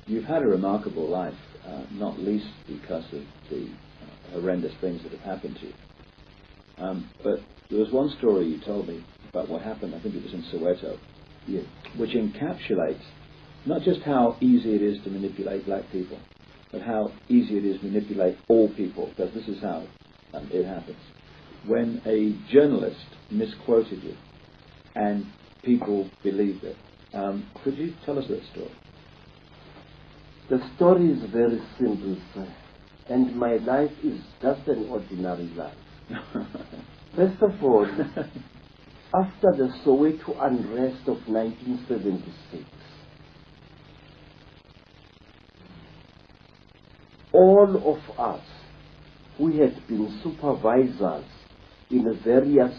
you've had a remarkable life, not least because of the horrendous things that have happened to you. But there was one story you told me about what happened, I think it was in Soweto, which encapsulates not just how easy it is to manipulate black people, but how easy it is to manipulate all people, because this is how it happens. When a journalist misquoted you, and people believed it. Could you tell us that story? The story is very simple, sir, and my life is just an ordinary life. First of all, after the Soweto unrest of 1976, all of us who had been supervisors in various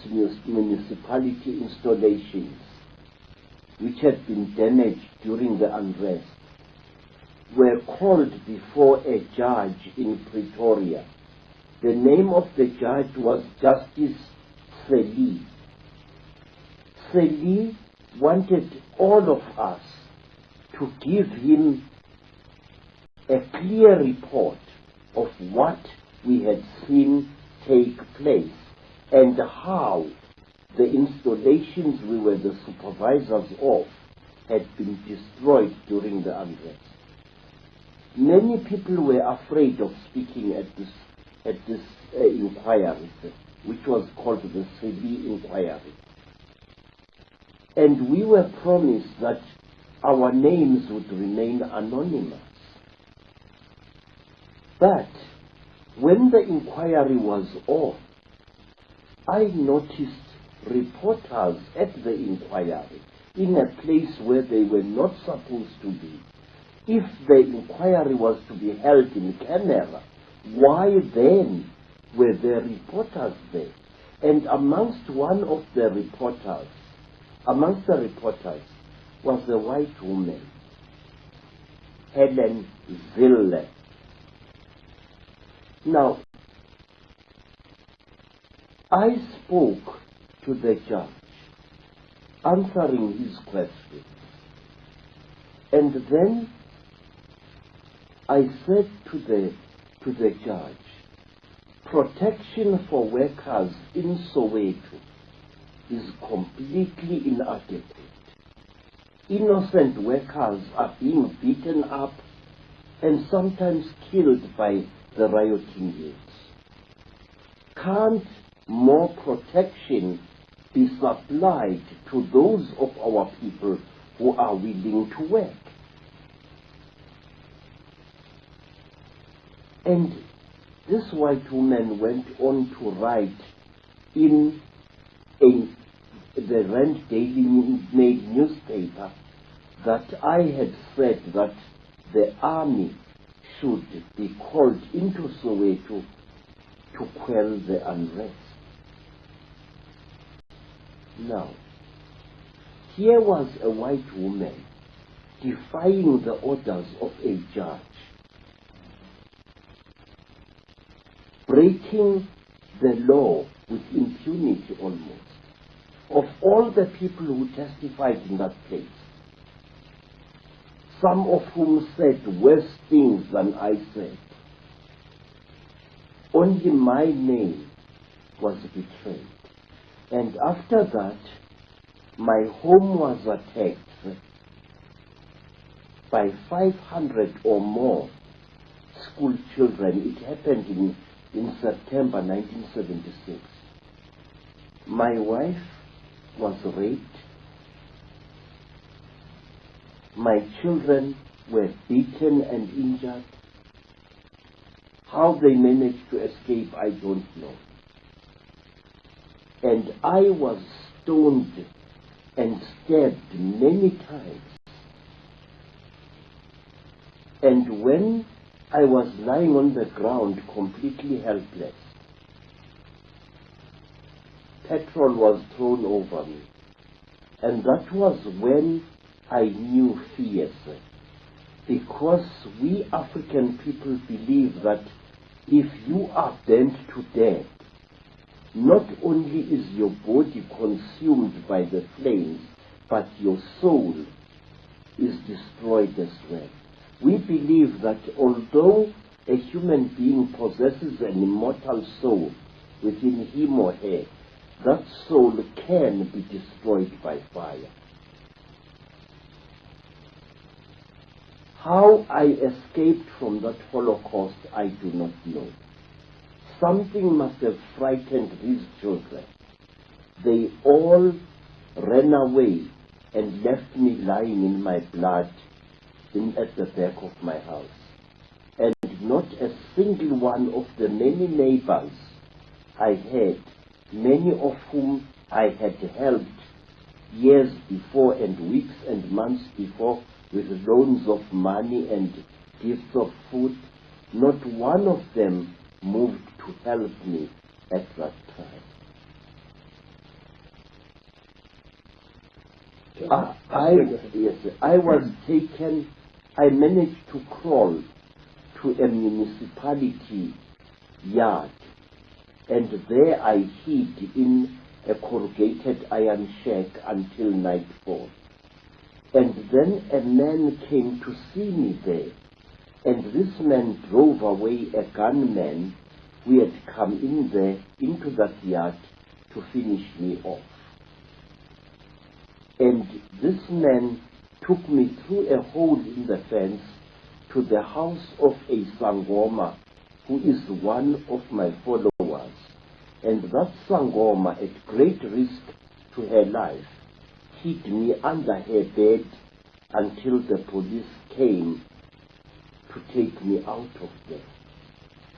municipality installations which had been damaged during the unrest were called before a judge in Pretoria. The name of the judge was Justice Seli. Seli wanted all of us to give him a clear report of what we had seen take place and how the installations we were the supervisors of had been destroyed during the unrest. Many people were afraid of speaking at this inquiry, which was called the Seli inquiry. And we were promised that our names would remain anonymous. But when the inquiry was on, I noticed reporters at the inquiry in a place where they were not supposed to be. If the inquiry was to be held in camera, why then were there reporters there? And amongst the reporters was a white woman, Hellen Zille. Now, I spoke to the judge, answering his questions, and then I said to the judge, protection for workers in Soweto is completely inadequate. Innocent workers are being beaten up and sometimes killed by the rioting youths. Can't more protection be supplied to those of our people who are willing to work? And this white woman went on to write in the Rand Daily Mail newspaper that I had said that the army should be called into Soweto to quell the unrest. Now, here was a white woman defying the orders of a judge, breaking the law with impunity almost. Of all the people who testified in that place, some of whom said worse things than I said, only my name was betrayed. And after that, my home was attacked by 500 or more school children. It happened in September 1976. My wife was raped. My children were beaten and injured. How they managed to escape, I don't know. And I was stoned and stabbed many times. And when I was lying on the ground completely helpless, petrol was thrown over me. And that was when I knew fear, because we African people believe that if you are burnt to death, not only is your body consumed by the flames, but your soul is destroyed as well. We believe that although a human being possesses an immortal soul within him or her, that soul can be destroyed by fire. How I escaped from that Holocaust, I do not know. Something must have frightened these children. They all ran away and left me lying in my blood at the back of my house. And not a single one of the many neighbors I had, many of whom I had helped years before and weeks and months before with loans of money and gifts of food, not one of them moved to help me at that time. I was taken, I managed to crawl to a municipality yard, and there I hid in a corrugated iron shack until nightfall. And then a man came to see me there, and this man drove away a gunman who had come in there into that yard to finish me off. And this man took me through a hole in the fence to the house of a Sangoma, who is one of my followers. And that Sangoma, at great risk to her life, hid me under her bed until the police came to take me out of there.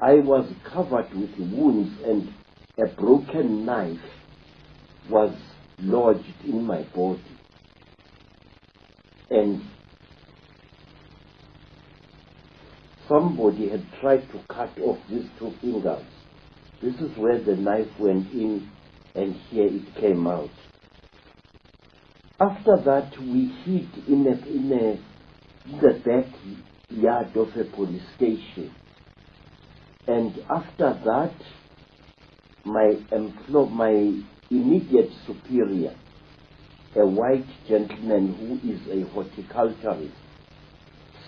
I was covered with wounds, and a broken knife was lodged in my body. And somebody had tried to cut off these two fingers. This is where the knife went in, and here it came out. After that, we hid in the backyard of a police station. And after that, my immediate superior, a white gentleman who is a horticulturist,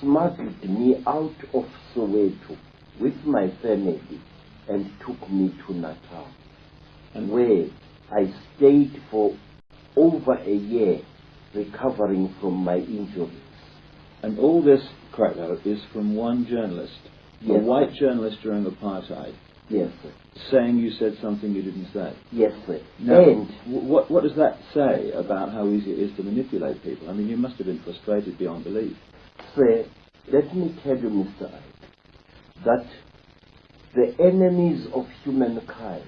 smuggled me out of Soweto with my family and took me to Natal, and where I stayed for over a year recovering from my injuries. And all this, Credo, is from one journalist, yes, a white journalist during apartheid. Yes, sir. Saying you said something you didn't say. Yes, sir. Now, and what does that say about how easy it is to manipulate people? I mean, you must have been frustrated beyond belief. Sir, let me tell you, Mr. Ike, that the enemies of humankind